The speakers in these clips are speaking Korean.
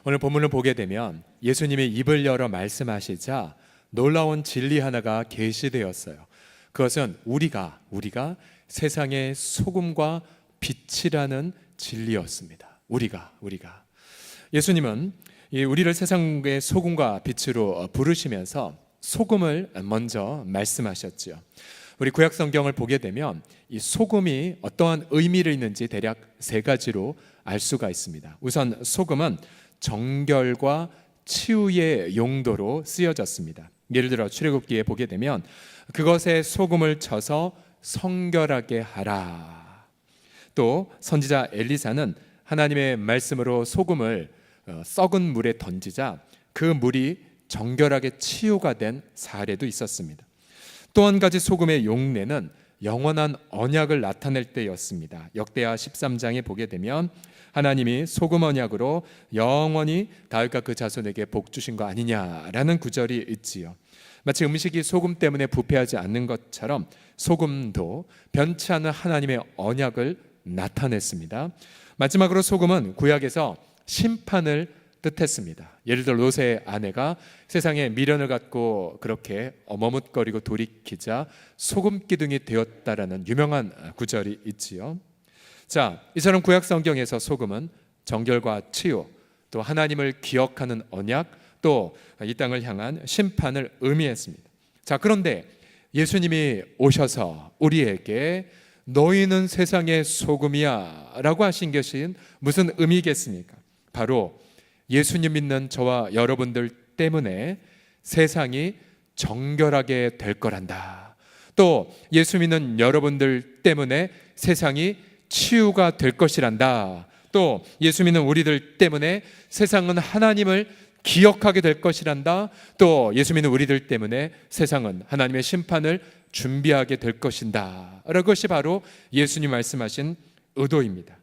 오늘 본문을 보게 되면 예수님이 입을 열어 말씀하시자 놀라운 진리 하나가 계시되었어요. 그것은 우리가 세상의 소금과 빛이라는 진리였습니다. 우리가 예수님은 우리를 세상의 소금과 빛으로 부르시면서 소금을 먼저 말씀하셨죠. 우리 구약 성경을 보게 되면 이 소금이 어떠한 의미를 있는지 대략 세 가지로 알 수가 있습니다. 우선 소금은 정결과 치유의 용도로 쓰여졌습니다. 예를 들어 출애굽기에 보게 되면 그것에 소금을 쳐서 성결하게 하라. 또 선지자 엘리사는 하나님의 말씀으로 소금을 썩은 물에 던지자 그 물이 정결하게 치유가 된 사례도 있었습니다. 또 한 가지 소금의 용례는 영원한 언약을 나타낼 때였습니다. 역대하 13장에 보게 되면 하나님이 소금 언약으로 영원히 다윗과 그 자손에게 복 주신 거 아니냐라는 구절이 있지요. 마치 음식이 소금 때문에 부패하지 않는 것처럼 소금도 변치 않는 하나님의 언약을 나타냈습니다. 마지막으로 소금은 구약에서 심판을 뜻했습니다. 예를 들어 롯의 아내가 세상에 미련을 갖고 그렇게 머뭇거리고 돌이키자 소금 기둥이 되었다라는 유명한 구절이 있지요. 자, 이처럼 구약 성경에서 소금은 정결과 치유, 또 하나님을 기억하는 언약, 또 이 땅을 향한 심판을 의미했습니다. 자, 그런데 예수님이 오셔서 우리에게 너희는 세상의 소금이야 라고 하신 것이 무슨 의미겠습니까? 바로 예수님 믿는 저와 여러분들 때문에 세상이 정결하게 될 거란다. 또 예수 믿는 여러분들 때문에 세상이 치유가 될 것이란다. 또 예수 믿는 우리들 때문에 세상은 하나님을 기억하게 될 것이란다. 또 예수 믿는 우리들 때문에 세상은 하나님의 심판을 준비하게 될 것인다. 그것이 바로 예수님 말씀하신 의도입니다.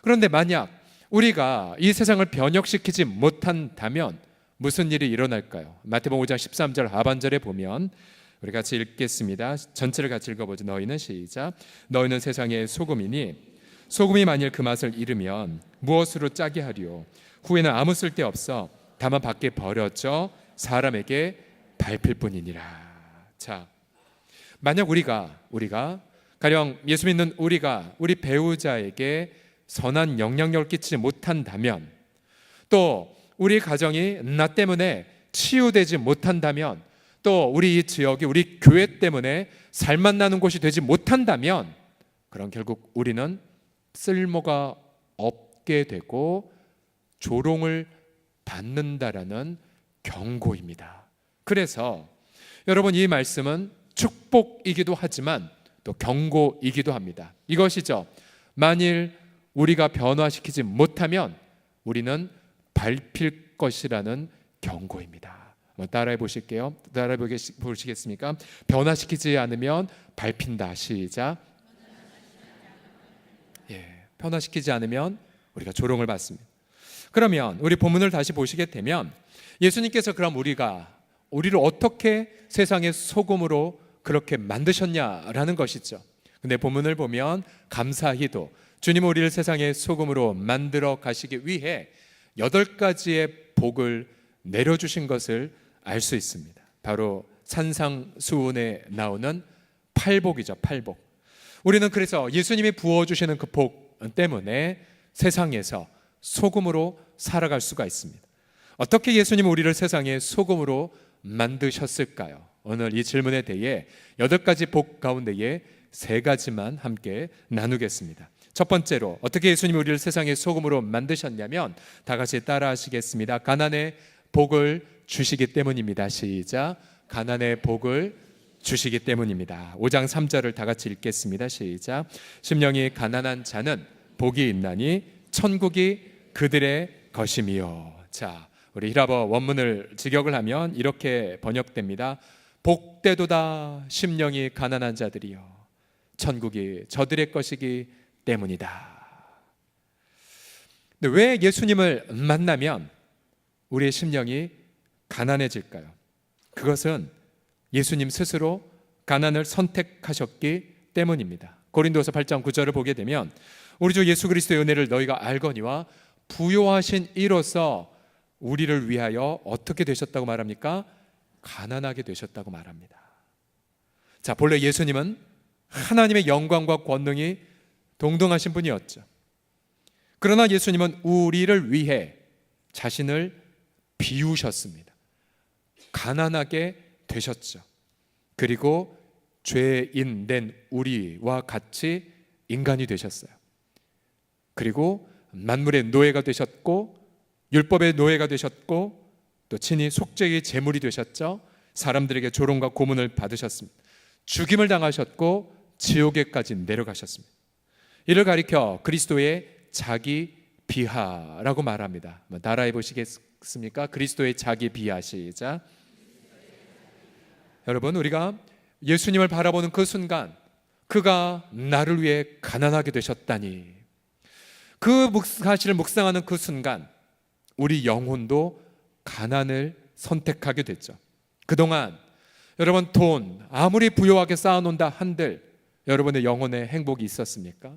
그런데 만약 우리가 이 세상을 변혁시키지 못한다면 무슨 일이 일어날까요? 마태복음 5장 13절 하반절에 보면 우리 같이 읽겠습니다. 전체를 같이 읽어보죠. 너희는 시작. 너희는 세상의 소금이니 소금이 만일 그 맛을 잃으면 무엇으로 짜게 하리요? 후에는 아무 쓸데 없어 다만 밖에 버려져 사람에게 밟힐 뿐이니라. 자, 만약 우리가 가령 예수 믿는 우리 배우자에게 선한 영향력을 끼치지 못한다면, 또 우리 가정이 나 때문에 치유되지 못한다면, 또 우리 이 지역이 우리 교회 때문에 살맛 나는 곳이 되지 못한다면, 그럼 결국 우리는 쓸모가 없게 되고 조롱을 받는다라는 경고입니다. 그래서 여러분, 이 말씀은 축복이기도 하지만 또 경고이기도 합니다. 이것이죠. 만일 우리가 변화시키지 못하면 우리는 밟힐 것이라는 경고입니다. 따라해 보실게요. 따라해 보시겠습니까? 변화시키지 않으면 밟힌다. 시작. 변화시키지 않으면 우리가 조롱을 받습니다. 그러면 우리 본문을 다시 보시게 되면 예수님께서 그럼 우리를 어떻게 세상의 소금으로 그렇게 만드셨냐라는 것이죠. 근데 본문을 보면 감사히도 주님은 우리를 세상의 소금으로 만들어 가시기 위해 8가지의 복을 내려주신 것을 알 수 있습니다. 바로 산상수훈에 나오는 8복이죠. 8복. 우리는 그래서 예수님이 부어주시는 그 복 때문에 세상에서 소금으로 살아갈 수가 있습니다. 어떻게 예수님은 우리를 세상의 소금으로 만드셨을까요? 오늘 이 질문에 대해 8가지 복 가운데에 3가지만 함께 나누겠습니다. 첫 번째로 어떻게 예수님이 우리를 세상의 소금으로 만드셨냐면, 다 같이 따라 하시겠습니다. 가난의 복을 주시기 때문입니다. 시작. 가난의 복을 주시기 때문입니다. 5장 3절을 다 같이 읽겠습니다. 시작. 심령이 가난한 자는 복이 있나니 천국이 그들의 것임이요. 자, 우리 히라버 원문을 직역을 하면 이렇게 번역됩니다. 복되도다 심령이 가난한 자들이요, 천국이 저들의 것이기 때문이다. 근데 왜 예수님을 만나면 우리의 심령이 가난해질까요? 그것은 예수님 스스로 가난을 선택하셨기 때문입니다. 고린도서 8장 9절을 보게 되면 우리 주 예수 그리스도의 은혜를 너희가 알거니와 부요하신 이로써 우리를 위하여 어떻게 되셨다고 말합니까? 가난하게 되셨다고 말합니다. 자, 본래 예수님은 하나님의 영광과 권능이 동등하신 분이었죠. 그러나 예수님은 우리를 위해 자신을 비우셨습니다. 가난하게 되셨죠. 그리고 죄인 된 우리와 같이 인간이 되셨어요. 그리고 만물의 노예가 되셨고, 율법의 노예가 되셨고, 또 친히 속죄의 제물이 되셨죠. 사람들에게 조롱과 고문을 받으셨습니다. 죽임을 당하셨고 지옥에까지 내려가셨습니다. 이를 가리켜 그리스도의 자기 비하라고 말합니다. 따라해 보시겠습니까? 그리스도의 자기 비하. 시작. 여러분, 우리가 예수님을 바라보는 그 순간, 그가 나를 위해 가난하게 되셨다니, 그 사실을 묵상하는 그 순간 우리 영혼도 가난을 선택하게 됐죠. 그동안 여러분, 돈 아무리 부유하게 쌓아놓는다 한들 여러분의 영혼에 행복이 있었습니까?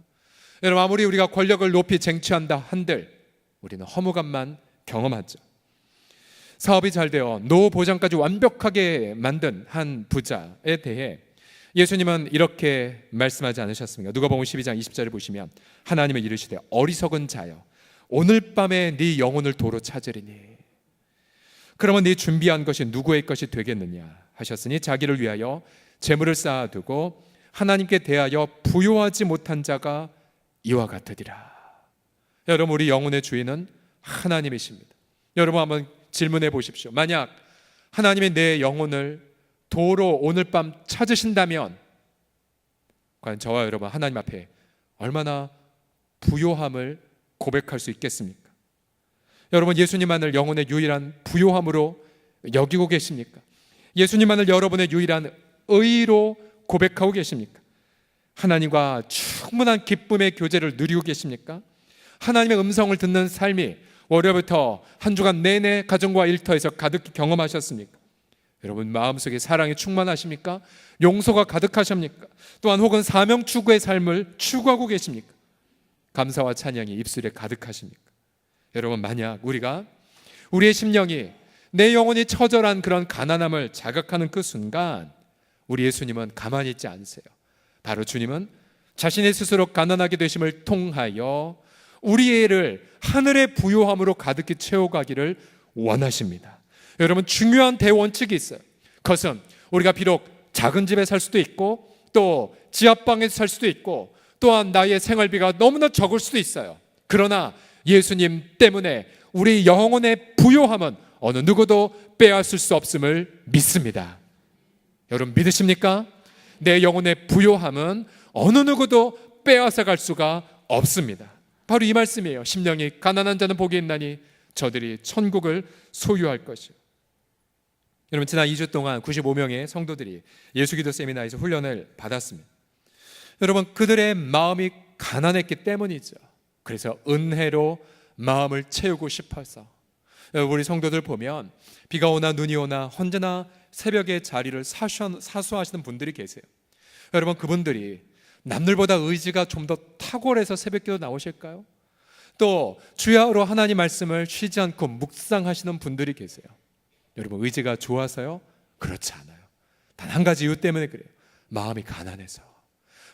여러분, 아무리 우리가 권력을 높이 쟁취한다 한들 우리는 허무감만 경험하죠. 사업이 잘 되어 노후 보장까지 완벽하게 만든 한 부자에 대해 예수님은 이렇게 말씀하지 않으셨습니까? 누가복음 12장 20절을 보시면 하나님은 이르시되 어리석은 자여, 오늘 밤에 네 영혼을 도로 찾으리니 그러면 네 준비한 것이 누구의 것이 되겠느냐 하셨으니 자기를 위하여 재물을 쌓아두고 하나님께 대하여 부요하지 못한 자가 이와 같으리라. 여러분, 우리 영혼의 주인은 하나님이십니다. 여러분, 한번 질문해 보십시오. 만약 하나님이 내 영혼을 도로 오늘 밤 찾으신다면 과연 저와 여러분 하나님 앞에 얼마나 부요함을 고백할 수 있겠습니까? 여러분, 예수님만을 영혼의 유일한 부요함으로 여기고 계십니까? 예수님만을 여러분의 유일한 의로 고백하고 계십니까? 하나님과 충분한 기쁨의 교제를 누리고 계십니까? 하나님의 음성을 듣는 삶이 월요일부터 한 주간 내내 가정과 일터에서 가득히 경험하셨습니까? 여러분, 마음속에 사랑이 충만하십니까? 용서가 가득하십니까? 또한 혹은 사명 추구의 삶을 추구하고 계십니까? 감사와 찬양이 입술에 가득하십니까? 여러분, 만약 우리의 심령이 내 영혼이 처절한 그런 가난함을 자각하는 그 순간 우리 예수님은 가만히 있지 않으세요. 바로 주님은 자신의 스스로 가난하게 되심을 통하여 우리를 하늘의 부요함으로 가득히 채워가기를 원하십니다. 여러분, 중요한 대원칙이 있어요. 그것은 우리가 비록 작은 집에 살 수도 있고 또 지하방에서 살 수도 있고 또한 나의 생활비가 너무나 적을 수도 있어요. 그러나 예수님 때문에 우리 영혼의 부요함은 어느 누구도 빼앗을 수 없음을 믿습니다. 여러분, 믿으십니까? 내 영혼의 부요함은 어느 누구도 빼앗아갈 수가 없습니다. 바로 이 말씀이에요. 심령이 가난한 자는 복이 있나니 저들이 천국을 소유할 것이요. 여러분, 지난 2주 동안 95명의 성도들이 예수기도 세미나에서 훈련을 받았습니다. 여러분, 그들의 마음이 가난했기 때문이죠. 그래서 은혜로 마음을 채우고 싶어서 우리 성도들 보면 비가 오나 눈이 오나 언제나 새벽에 자리를 사수하시는 분들이 계세요. 여러분, 그분들이 남들보다 의지가 좀 더 탁월해서 새벽기도 나오실까요? 또 주야로 하나님 말씀을 쉬지 않고 묵상하시는 분들이 계세요. 여러분, 의지가 좋아서요? 그렇지 않아요. 단 한 가지 이유 때문에 그래요. 마음이 가난해서.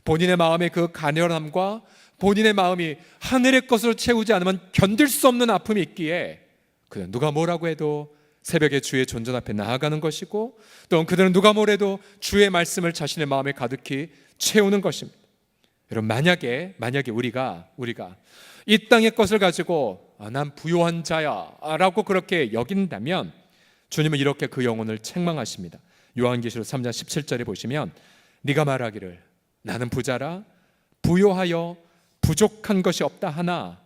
본인의 마음의 그 가련함과 본인의 마음이 하늘의 것으로 채우지 않으면 견딜 수 없는 아픔이 있기에 그는 누가 뭐라고 해도 새벽에 주의 존전 앞에 나아가는 것이고 또 그들은 누가 뭐래도 주의 말씀을 자신의 마음에 가득히 채우는 것입니다. 여러분, 만약에 우리가 이 땅의 것을 가지고 난 부요한 자야 라고 그렇게 여긴다면 주님은 이렇게 그 영혼을 책망하십니다. 요한계시록 3장 17절에 보시면 네가 말하기를 나는 부자라 부요하여 부족한 것이 없다 하나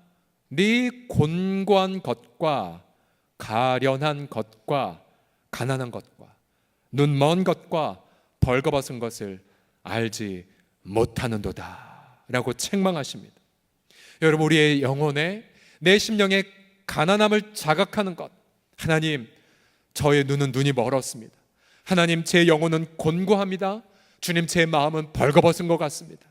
네 곤고한 것과 가련한 것과 가난한 것과 눈 먼 것과 벌거벗은 것을 알지 못하는도다 라고 책망하십니다. 여러분, 우리의 영혼에 내 심령의 가난함을 자각하는 것, 하나님, 저의 눈이 멀었습니다. 하나님, 제 영혼은 곤고합니다. 주님, 제 마음은 벌거벗은 것 같습니다.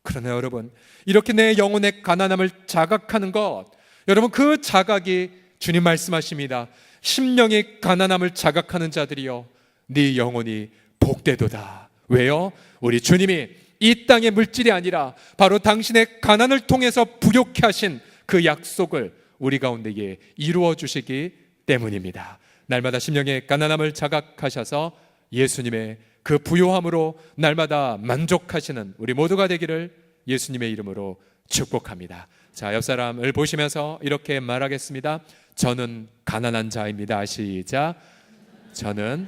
그러나 여러분, 이렇게 내 영혼의 가난함을 자각하는 것, 여러분, 그 자각이 주님 말씀하십니다. 심령이 가난함을 자각하는 자들이여 네 영혼이 복되도다. 왜요? 우리 주님이 이 땅의 물질이 아니라 바로 당신의 가난을 통해서 부욕케 하신 그 약속을 우리 가운데에 이루어 주시기 때문입니다. 날마다 심령의 가난함을 자각하셔서 예수님의 그 부요함으로 날마다 만족하시는 우리 모두가 되기를 예수님의 이름으로 축복합니다. 자, 옆 사람을 보시면서 이렇게 말하겠습니다. 저는 가난한 자입니다. 시작. 저는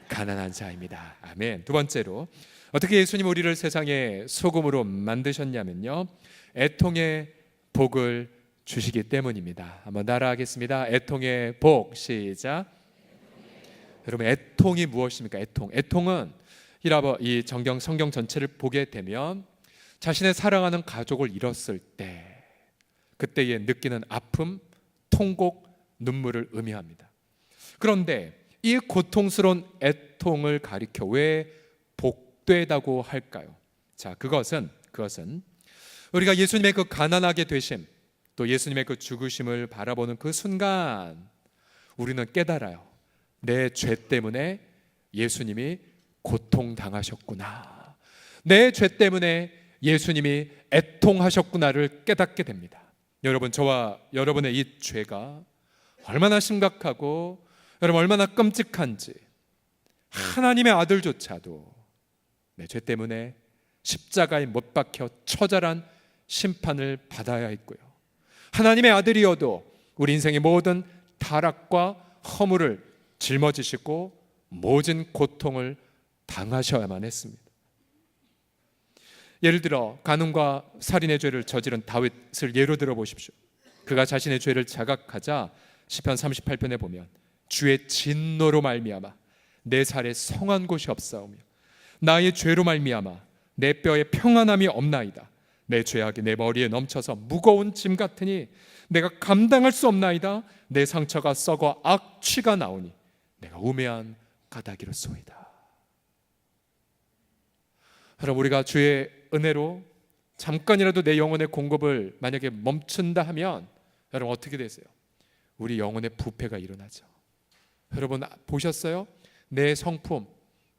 가난한 자입니다. 아멘. 두 번째로 어떻게 예수님 우리를 세상의 소금으로 만드셨냐면요, 애통의 복을 주시기 때문입니다. 한번 따라하겠습니다. 애통의 복. 시작. 여러분, 애통이 무엇입니까? 애통은 이 성경 전체를 보게 되면 자신의 사랑하는 가족을 잃었을 때 그때에 느끼는 아픔, 통곡, 눈물을 의미합니다. 그런데 이 고통스러운 애통을 가리켜 왜 복되다고 할까요? 자, 그것은 우리가 예수님의 그 가난하게 되심, 또 예수님의 그 죽으심을 바라보는 그 순간 우리는 깨달아요. 내 죄 때문에 예수님이 고통당하셨구나, 내 죄 때문에 예수님이 애통하셨구나를 깨닫게 됩니다. 여러분, 저와 여러분의 이 죄가 얼마나 심각하고 여러분 얼마나 끔찍한지, 하나님의 아들조차도 내 죄 때문에 십자가에 못 박혀 처절한 심판을 받아야 했고요, 하나님의 아들이어도 우리 인생의 모든 타락과 허물을 짊어지시고 모진 고통을 당하셔야만 했습니다. 예를 들어 간음과 살인의 죄를 저지른 다윗을 예로 들어 보십시오. 그가 자신의 죄를 자각하자 시편 38편에 보면 주의 진노로 말미암아 내 살에 성한 곳이 없사오며 나의 죄로 말미암아 내 뼈에 평안함이 없나이다. 내 죄악이 내 머리에 넘쳐서 무거운 짐 같으니 내가 감당할 수 없나이다. 내 상처가 썩어 악취가 나오니 내가 우매한 가닥이로소이다. 여러분, 우리가 주의 은혜로 잠깐이라도 내 영혼의 공급을 만약에 멈춘다 하면 여러분 어떻게 되세요? 우리 영혼의 부패가 일어나죠. 여러분 보셨어요? 내 성품,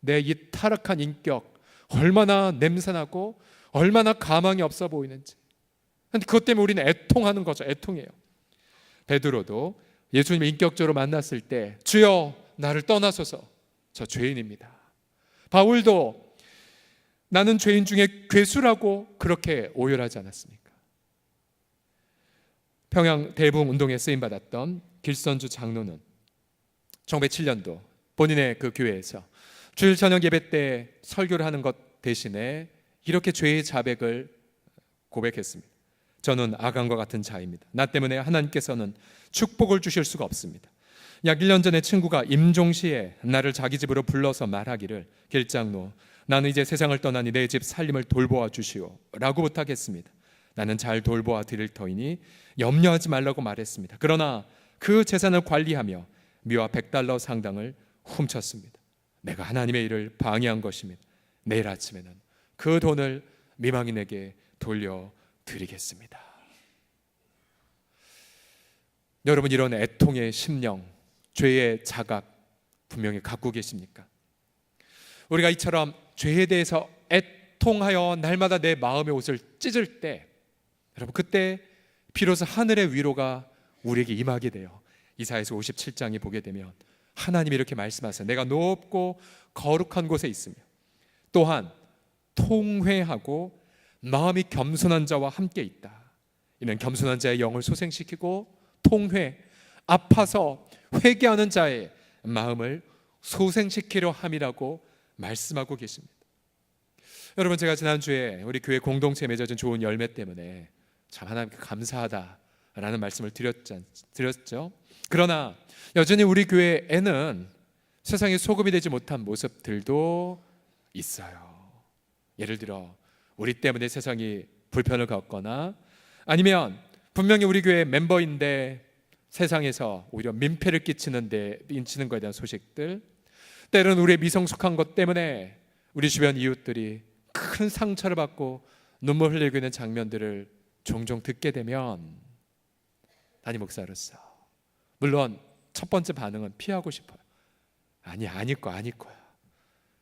내 이 타락한 인격 얼마나 냄새나고 얼마나 가망이 없어 보이는지. 근데 그것 때문에 우리는 애통하는 거죠. 애통해요. 베드로도 예수님을 인격적으로 만났을 때 주여 나를 떠나소서, 저 죄인입니다. 바울도 나는 죄인 중에 괴수라고 그렇게 오열하지 않았습니까? 평양 대붕 운동에 쓰임받았던 길선주 장로는 1907년도 본인의 그 교회에서 주일 저녁 예배 때 설교를 하는 것 대신에 이렇게 죄의 자백을 고백했습니다. 저는 아간과 같은 자입니다. 나 때문에 하나님께서는 축복을 주실 수가 없습니다. 약 1년 전에 친구가 임종시에 나를 자기 집으로 불러서 말하기를 길장로, 나는 이제 세상을 떠나니 내 집 살림을 돌보아 주시오 라고 부탁했습니다. 나는 잘 돌보아 드릴 터이니 염려하지 말라고 말했습니다. 그러나 그 재산을 관리하며 미화 100달러 상당을 훔쳤습니다. 내가 하나님의 일을 방해한 것입니다. 내일 아침에는 그 돈을 미망인에게 돌려드리겠습니다. 여러분, 이런 애통의 심령, 죄의 자각 분명히 갖고 계십니까? 우리가 이처럼 죄에 대해서 애통하여 날마다 내 마음의 옷을 찢을 때 여러분, 그때 비로소 하늘의 위로가 우리에게 임하게 돼요. 이사야서 57장에 보게 되면 하나님이 이렇게 말씀하세요. 내가 높고 거룩한 곳에 있으며 또한 통회하고 마음이 겸손한 자와 함께 있다. 이는 겸손한 자의 영을 소생시키고 통회, 아파서 회개하는 자의 마음을 소생시키려 함이라고 말씀하고 계십니다. 여러분, 제가 지난주에 우리 교회 공동체에 맺어진 좋은 열매 때문에 참 하나님께 감사하다라는 말씀을 드렸죠. 그러나 여전히 우리 교회에는 세상에 소금이 되지 못한 모습들도 있어요. 예를 들어 우리 때문에 세상이 불편을 겪거나 아니면 분명히 우리 교회 멤버인데 세상에서 오히려 민폐를 끼치는 거에 대한 소식들, 때로는 우리의 미성숙한 것 때문에 우리 주변 이웃들이 큰 상처를 받고 눈물 흘리고 있는 장면들을 종종 듣게 되면 담임 목사로서 물론 첫 번째 반응은 피하고 싶어요. 아닐 거야.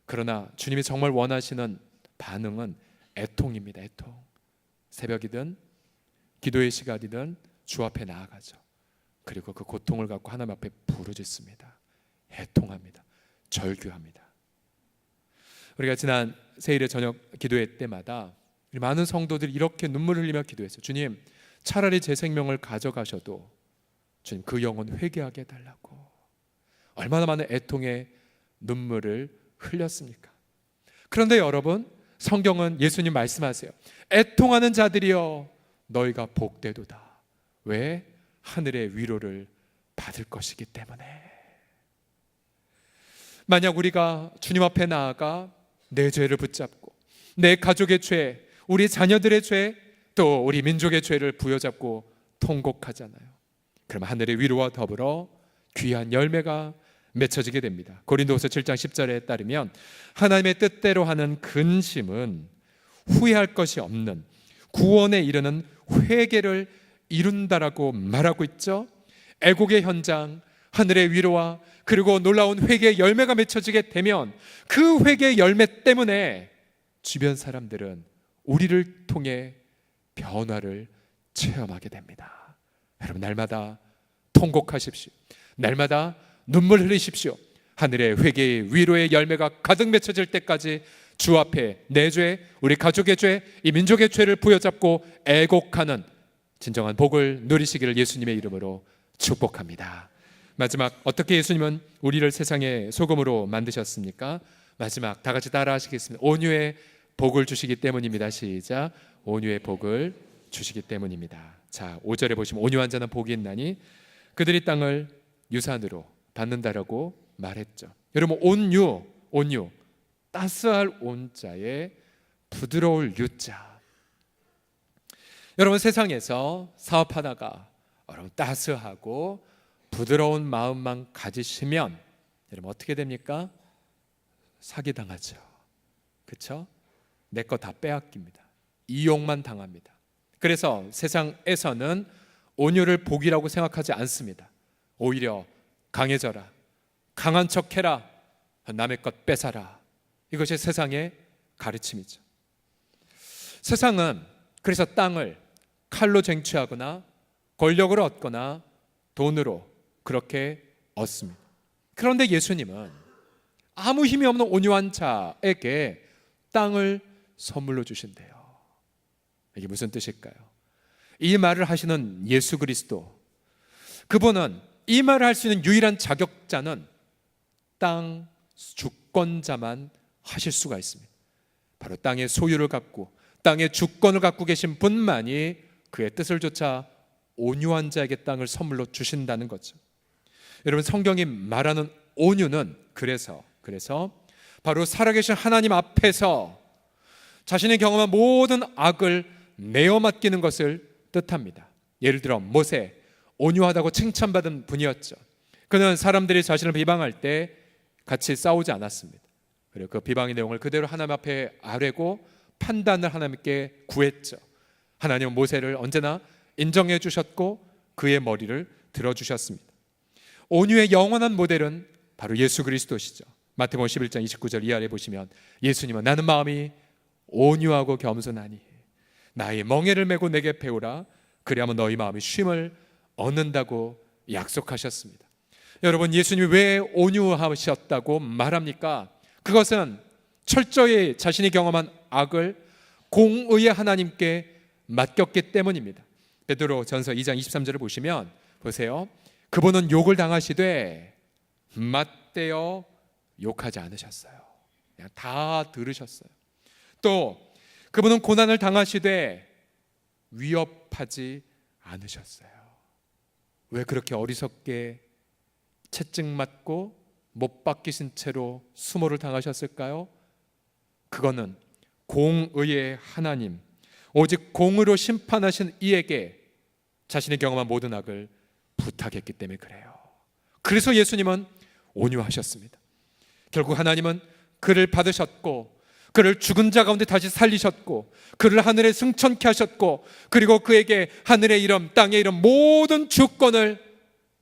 그러나 주님이 정말 원하시는 반응은 애통입니다. 애통. 새벽이든 기도의 시간이든 주 앞에 나아가죠. 그리고 그 고통을 갖고 하나님 앞에 부르짖습니다. 애통합니다. 절규합니다. 우리가 지난 세일의 저녁 기도회 때마다 많은 성도들이 이렇게 눈물을 흘리며 기도했어요. 주님, 차라리 제 생명을 가져가셔도 주님 그 영혼 회개하게 해달라고. 얼마나 많은 애통의 눈물을 흘렸습니까? 그런데 여러분, 성경은 예수님 말씀하세요. 애통하는 자들이여 너희가 복되도다. 왜? 하늘의 위로를 받을 것이기 때문에. 만약 우리가 주님 앞에 나아가 내 죄를 붙잡고 내 가족의 죄, 우리 자녀들의 죄, 또 우리 민족의 죄를 부여잡고 통곡하잖아요. 그럼 하늘의 위로와 더불어 귀한 열매가 맺혀지게 됩니다. 고린도후서 7장 10절에 따르면 하나님의 뜻대로 하는 근심은 후회할 것이 없는 구원에 이르는 회개를 이룬다라고 말하고 있죠. 애곡의 현장, 하늘의 위로와 그리고 놀라운 회개의 열매가 맺혀지게 되면 그 회개의 열매 때문에 주변 사람들은 우리를 통해 변화를 체험하게 됩니다. 여러분, 날마다 통곡하십시오. 날마다 눈물 흘리십시오. 하늘의 회개의 위로의 열매가 가득 맺혀질 때까지 주 앞에 내 죄, 우리 가족의 죄, 이 민족의 죄를 부여잡고 애곡하는 진정한 복을 누리시기를 예수님의 이름으로 축복합니다. 마지막, 어떻게 예수님은 우리를 세상의 소금으로 만드셨습니까? 마지막 다 같이 따라 하시겠습니다. 온유의 복을 주시기 때문입니다. 시작. 온유의 복을 주시기 때문입니다. 자, 5절에 보시면 온유한 자는 복이 있나니 그들이 땅을 유산으로 받는다라고 말했죠. 여러분, 온유, 따스할 온자에 부드러울 유자. 여러분, 세상에서 사업하다가 여러분 따스하고 부드러운 마음만 가지시면 여러분 어떻게 됩니까? 사기당하죠. 그렇죠? 내 거 다 빼앗깁니다. 이용만 당합니다. 그래서 세상에서는 온유를 복이라고 생각하지 않습니다. 오히려 강해져라, 강한 척해라, 남의 것 뺏어라. 이것이 세상의 가르침이죠. 세상은 그래서 땅을 칼로 쟁취하거나 권력을 얻거나 돈으로 그렇게 얻습니다. 그런데 예수님은 아무 힘이 없는 온유한 자에게 땅을 선물로 주신대요. 이게 무슨 뜻일까요? 이 말을 하시는 예수 그리스도, 그분은 이 말을 할 수 있는 유일한 자격자는 땅 주권자만 하실 수가 있습니다. 바로 땅의 소유를 갖고 땅의 주권을 갖고 계신 분만이 그의 뜻을 좇아 온유한 자에게 땅을 선물로 주신다는 거죠. 여러분, 성경이 말하는 온유는 그래서 바로 살아계신 하나님 앞에서 자신이 경험한 모든 악을 내어 맡기는 것을 뜻합니다. 예를 들어 모세, 온유하다고 칭찬받은 분이었죠. 그는 사람들이 자신을 비방할 때 같이 싸우지 않았습니다. 그리고 그 비방의 내용을 그대로 하나님 앞에 아뢰고 판단을 하나님께 구했죠. 하나님은 모세를 언제나 인정해 주셨고 그의 머리를 들어주셨습니다. 온유의 영원한 모델은 바로 예수 그리스도시죠. 마태복음 11장 29절 이하에 보시면 예수님은 나는 마음이 온유하고 겸손하니 나의 멍에를 메고 내게 배우라. 그리하면 너희 마음이 쉼을 얻는다고 약속하셨습니다. 여러분, 예수님이 왜 온유하셨다고 말합니까? 그것은 철저히 자신이 경험한 악을 공의의 하나님께 맡겼기 때문입니다. 베드로 전서 2장 23절을 보시면 보세요. 그분은 욕을 당하시되 맞대어 욕하지 않으셨어요. 그냥 다 들으셨어요. 또 그분은 고난을 당하시되 위협하지 않으셨어요. 왜 그렇게 어리석게 채찍 맞고 못 박히신 채로 수모를 당하셨을까요? 그거는 공의의 하나님, 오직 공의로 심판하신 이에게 자신이 경험한 모든 악을 부탁했기 때문에 그래요. 그래서 예수님은 온유하셨습니다. 결국 하나님은 그를 받으셨고 그를 죽은 자 가운데 다시 살리셨고 그를 하늘에 승천케 하셨고 그리고 그에게 하늘의 이름, 땅의 이름, 모든 주권을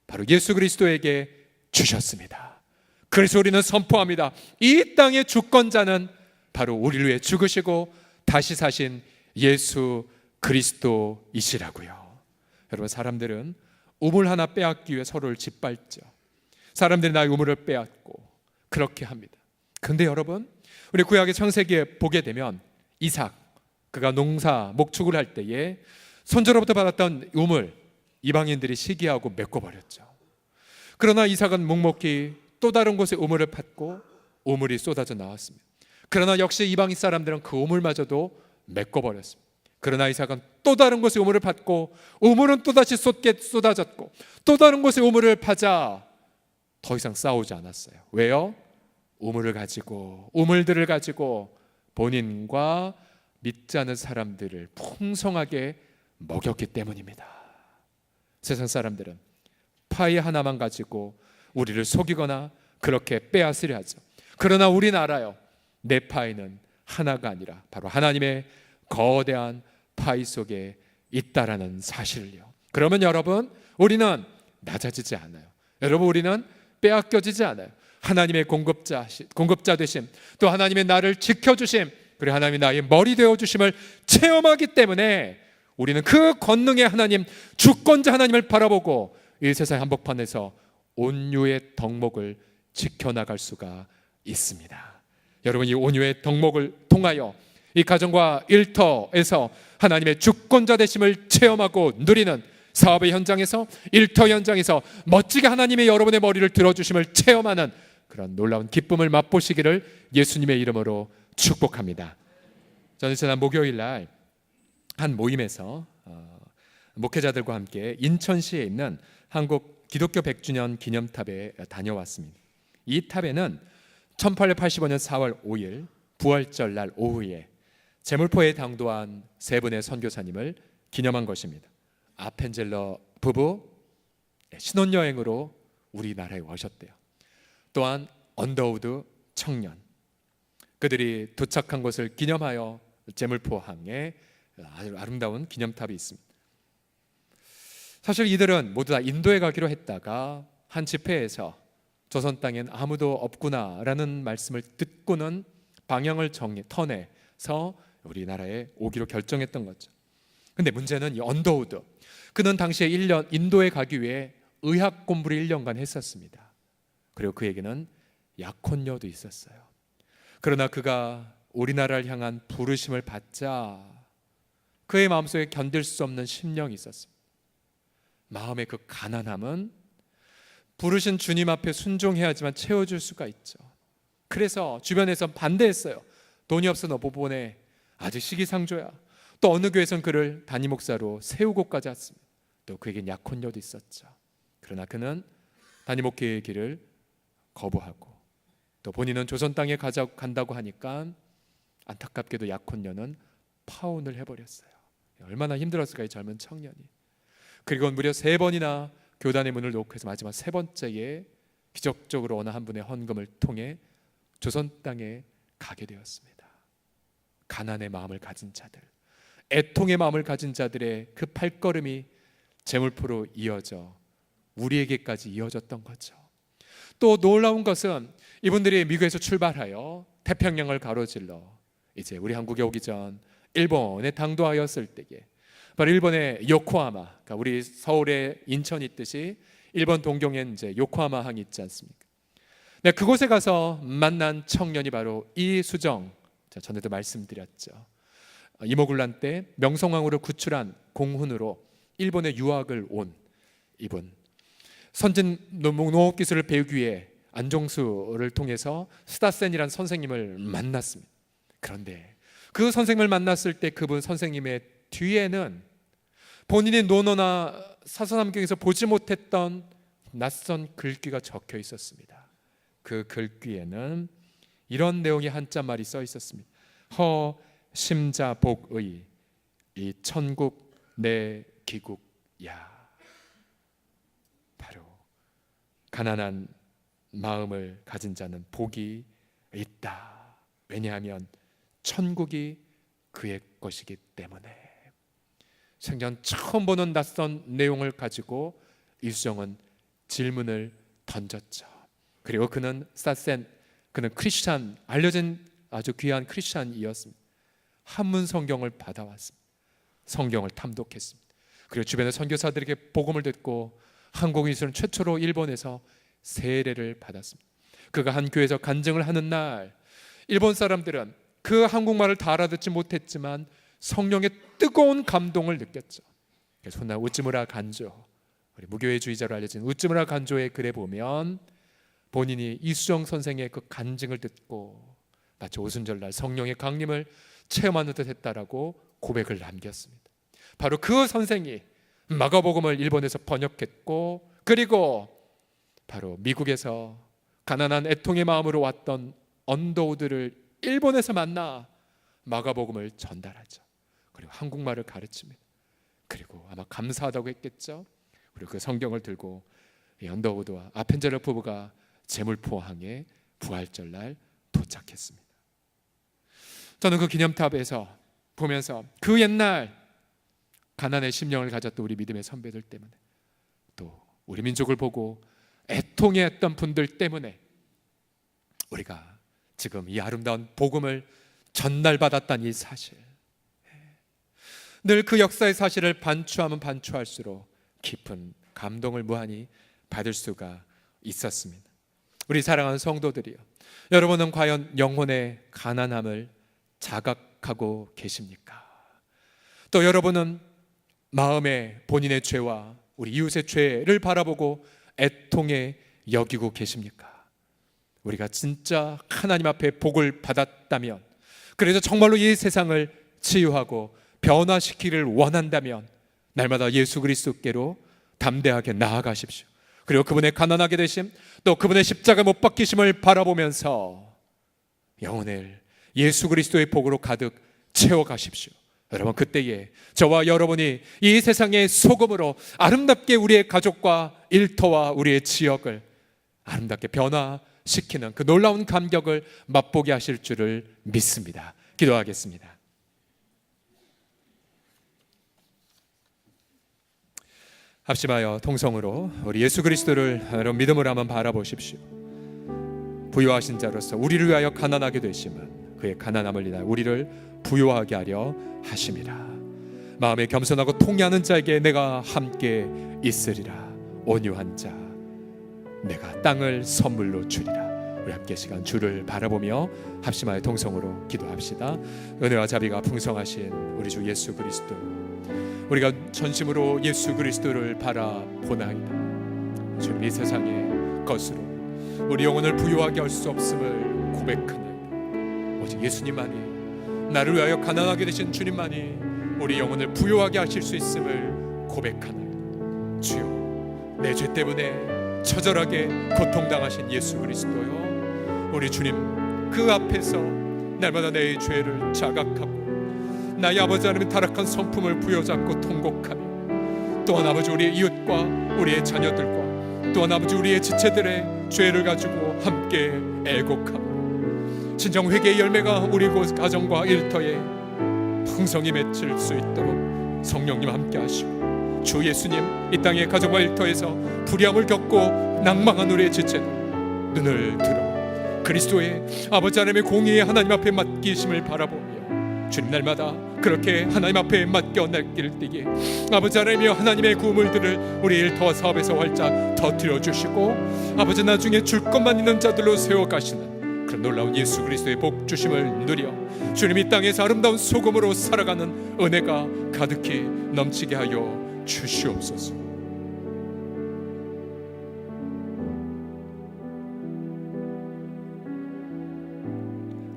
바로 예수 그리스도에게 주셨습니다. 그래서 우리는 선포합니다. 이 땅의 주권자는 바로 우리를 위해 죽으시고 다시 사신 예수 그리스도이시라고요. 여러분, 사람들은 우물 하나 빼앗기 위해 서로를 짓밟죠. 사람들이 나의 우물을 빼앗고 그렇게 합니다. 그런데 여러분, 우리 구약의 창세기에 보게 되면 이삭, 그가 농사 목축을 할 때에 손자로부터 받았던 우물, 이방인들이 시기하고 메꿔버렸죠. 그러나 이삭은 묵묵히 또 다른 곳에 우물을 팠고 우물이 쏟아져 나왔습니다. 그러나 역시 이방인 사람들은 그 우물마저도 메꿔버렸습니다. 그러나 이삭은 또 다른 곳에 우물을 팠고 우물은 또다시 쏟아졌고 또 다른 곳에 우물을 파자 더 이상 싸우지 않았어요. 왜요? 우물들을 가지고 본인과 믿지 않은 사람들을 풍성하게 먹였기 때문입니다. 세상 사람들은 파이 하나만 가지고 우리를 속이거나 그렇게 빼앗으려 하죠. 그러나 우리는 알아요. 내 파이는 하나가 아니라 바로 하나님의 거대한 파이 속에 있다라는 사실을요. 그러면 여러분, 우리는 낮아지지 않아요. 여러분, 우리는 빼앗겨지지 않아요. 하나님의 공급자 되심, 또 하나님의 나를 지켜주심, 그리고 하나님이 나의 머리 되어주심을 체험하기 때문에 우리는 그 권능의 하나님, 주권자 하나님을 바라보고 이 세상 한복판에서 온유의 덕목을 지켜나갈 수가 있습니다. 여러분, 이 온유의 덕목을 통하여 이 가정과 일터에서 하나님의 주권자 되심을 체험하고 누리는 사업의 현장에서, 일터 현장에서 멋지게 하나님의 여러분의 머리를 들어주심을 체험하는 그런 놀라운 기쁨을 맛보시기를 예수님의 이름으로 축복합니다. 저는 지난 목요일 날 한 모임에서 목회자들과 함께 인천시에 있는 한국 기독교 100주년 기념탑에 다녀왔습니다. 이 탑에는 1885년 4월 5일 부활절 날 오후에 제물포에 당도한 세 분의 선교사님을 기념한 것입니다. 아펜젤러 부부 신혼여행으로 우리나라에 오셨대요. 또한 언더우드 청년, 그들이 도착한 것을 기념하여 제물포항에 아주 아름다운 기념탑이 있습니다. 사실 이들은 모두 다 인도에 가기로 했다가 한 집회에서 조선 땅엔 아무도 없구나라는 말씀을 듣고는 방향을 턴해서 우리나라에 오기로 결정했던 거죠. 근데 문제는 이 언더우드, 그는 당시에 1년 인도에 가기 위해 의학 공부를 1년간 했었습니다. 그리고 그에게는 약혼녀도 있었어요. 그러나 그가 우리나라를 향한 부르심을 받자 그의 마음속에 견딜 수 없는 심령이 있었습니다. 마음의 그 가난함은 부르신 주님 앞에 순종해야지만 채워줄 수가 있죠. 그래서 주변에서 반대했어요. 돈이 없어 너 못 보내, 아직 시기상조야. 또 어느 교회에선 그를 담임 목사로 세우고까지 왔습니다. 또 그에겐 약혼녀도 있었죠. 그러나 그는 담임 목회의 길을 거부하고 또 본인은 조선 땅에 간다고 하니까 안타깝게도 약혼녀는 파혼을 해버렸어요. 얼마나 힘들었을까, 이 젊은 청년이. 그리고 무려 3번이나 교단의 문을 놓고 해서 마지막 3번째에 기적적으로 어느 한 분의 헌금을 통해 조선 땅에 가게 되었습니다. 가난의 마음을 가진 자들, 애통의 마음을 가진 자들의 그 발걸음이 제물포로 이어져 우리에게까지 이어졌던 거죠. 또 놀라운 것은 이분들이 미국에서 출발하여 태평양을 가로질러 이제 우리 한국에 오기 전 일본에 당도하였을 때에 바로 일본의 요코하마, 그러니까 우리 서울에 인천이 있듯이 일본 동경엔 이제 요코하마 항이 있지 않습니까? 네, 그곳에 가서 만난 청년이 바로 이수정, 전에도 말씀드렸죠. 이모군란 때 명성황후를 구출한 공훈으로 일본에 유학을 온 이분, 선진 농업 기술을 배우기 위해 안종수를 통해서 스다센이라는 선생님을 만났습니다. 그런데 그 선생님을 만났을 때 그분 선생님의 뒤에는 본인이 논어나 사서남경에서 보지 못했던 낯선 글귀가 적혀 있었습니다. 그 글귀에는 이런 내용이 한자말이 써 있었습니다. 허심자복의 이 천국 내 기국야. 바로 가난한 마음을 가진 자는 복이 있다. 왜냐하면 천국이 그의 것이기 때문에. 생전 처음 보는 낯선 내용을 가지고 이수정은 질문을 던졌죠. 그리고 그는 그는 크리스찬, 알려진 아주 귀한 크리스찬이었습니다. 한문 성경을 받아왔습니다. 성경을 탐독했습니다. 그리고 주변의 선교사들에게 복음을 듣고 한국인으로는 최초로 일본에서 세례를 받았습니다. 그가 한 교회에서 간증을 하는 날, 일본 사람들은 그 한국말을 다 알아듣지 못했지만 성령의 뜨거운 감동을 느꼈죠. 그래서 훗날 우츠무라 간조, 우리 무교회주의자로 알려진 우츠무라 간조의 글에 보면 본인이 이수정 선생의 그 간증을 듣고 마치 오순절날 성령의 강림을 체험하는 듯 했다라고 고백을 남겼습니다. 바로 그 선생이 마가복음을 일본에서 번역했고, 그리고 바로 미국에서 가난한 애통의 마음으로 왔던 언더우드를 일본에서 만나 마가복음을 전달하죠. 그리고 한국말을 가르칩니다. 그리고 아마 감사하다고 했겠죠. 그리고 그 성경을 들고 언더우드와 아펜젤러 부부가 제물포항에 부활절날 도착했습니다. 저는 그 기념탑에서 보면서 그 옛날 가난의 심령을 가졌던 우리 믿음의 선배들 때문에, 또 우리 민족을 보고 애통해했던 분들 때문에 우리가 지금 이 아름다운 복음을 전달받았다는 이 사실, 늘 그 역사의 사실을 반추하면 반추할수록 깊은 감동을 무한히 받을 수가 있었습니다. 우리 사랑하는 성도들이요, 여러분은 과연 영혼의 가난함을 자각하고 계십니까? 또 여러분은 마음에 본인의 죄와 우리 이웃의 죄를 바라보고 애통해 여기고 계십니까? 우리가 진짜 하나님 앞에 복을 받았다면, 그래서 정말로 이 세상을 치유하고 변화시키기를 원한다면 날마다 예수 그리스도께로 담대하게 나아가십시오. 그리고 그분의 가난하게 되심, 또 그분의 십자가 못 박히심을 바라보면서 영혼을 예수 그리스도의 복으로 가득 채워가십시오. 여러분, 그때에 저와 여러분이 이 세상의 소금으로 아름답게 우리의 가족과 일터와 우리의 지역을 아름답게 변화시키는 그 놀라운 감격을 맛보게 하실 줄을 믿습니다. 기도하겠습니다. 합심하여 통성으로 우리 예수 그리스도를 여러분 믿음으로 한번 바라보십시오. 부요하신 자로서 우리를 위하여 가난하게 되시면 그의 가난함을 인하여 우리를 부요하게 하려 하심이라. 마음에 겸손하고 통회하는 자에게 내가 함께 있으리라. 온유한 자 내가 땅을 선물로 주리라. 우리 함께 시간 주를 바라보며 합심하여 통성으로 기도합시다. 은혜와 자비가 풍성하신 우리 주 예수 그리스도, 우리가 전심으로 예수 그리스도를 바라보나이다. 주님, 이 세상의 것으로 우리 영혼을 부유하게 할 수 없음을 고백하나이다. 오직 예수님만이, 나를 위하여 가난하게 되신 주님만이 우리 영혼을 부유하게 하실 수 있음을 고백하나이다. 주여, 내 죄 때문에 처절하게 고통당하신 예수 그리스도여, 우리 주님 그 앞에서 날마다 내 죄를 자각하고 나의 아버지 하나님의 타락한 성품을 부여잡고 통곡하며, 또한 아버지 우리의 이웃과 우리의 자녀들과 또한 아버지 우리의 지체들의 죄를 가지고 함께 애곡하며 진정 회개의 열매가 우리 곳 가정과 일터에 풍성히 맺힐 수 있도록 성령님 함께 하시고, 주 예수님 이 땅의 가정과 일터에서 불의함을 겪고 낭망한 우리의 지체들 눈을 들어 그리스도의 아버지 하나님의 공의의 하나님 앞에 맡기심을 바라보며 주님 날마다 그렇게 하나님 앞에 맡겨 날길 띠기에 아버지 하나님이여 하나님의 구물들을 우리 일터와 사업에서 활짝 터뜨려 주시고 아버지 나중에 줄 것만 있는 자들로 세워가시는 그런 놀라운 예수 그리스도의 복 주심을 누려 주님 이 땅에서 아름다운 소금으로 살아가는 은혜가 가득히 넘치게 하여 주시옵소서.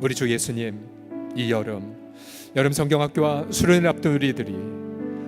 우리 주 예수님, 이 여름 성경학교와 수련을 앞둔 우리들이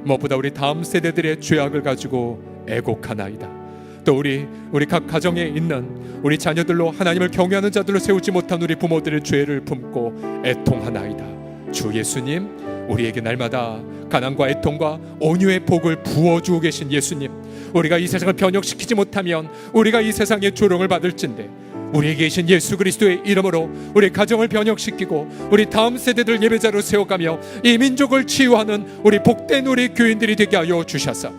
무엇보다 우리 다음 세대들의 죄악을 가지고 애곡하나이다. 또 우리 각 가정에 있는 우리 자녀들로 하나님을 경외하는 자들로 세우지 못한 우리 부모들의 죄를 품고 애통하나이다. 주 예수님, 우리에게 날마다 가난과 애통과 온유의 복을 부어주고 계신 예수님, 우리가 이 세상을 변혁시키지 못하면 우리가 이 세상의 조롱을 받을진데 우리에게 계신 예수 그리스도의 이름으로 우리 가정을 변혁시키고 우리 다음 세대들 예배자로 세워가며 이 민족을 치유하는 우리 복된 우리 교인들이 되게 하여 주셔서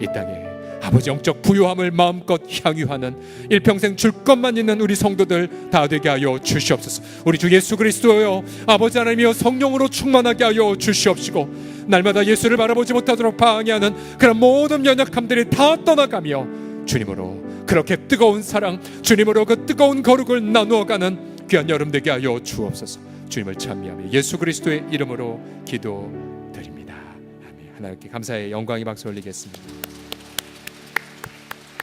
이 땅에 아버지 영적 부요함을 마음껏 향유하는 일평생 줄 것만 있는 우리 성도들 다 되게 하여 주시옵소서. 우리 주 예수 그리스도여 아버지 하나님이여 성령으로 충만하게 하여 주시옵시고 날마다 예수를 바라보지 못하도록 방해하는 그런 모든 연약함들이 다 떠나가며 주님으로 그렇게 뜨거운 사랑, 주님으로 그 뜨거운 거룩을 나누어가는 귀한 여름 되게 하여 주옵소서. 주님을 찬미하며 예수 그리스도의 이름으로 기도드립니다. 아멘. 하나님께 감사의 영광의 박수 올리겠습니다.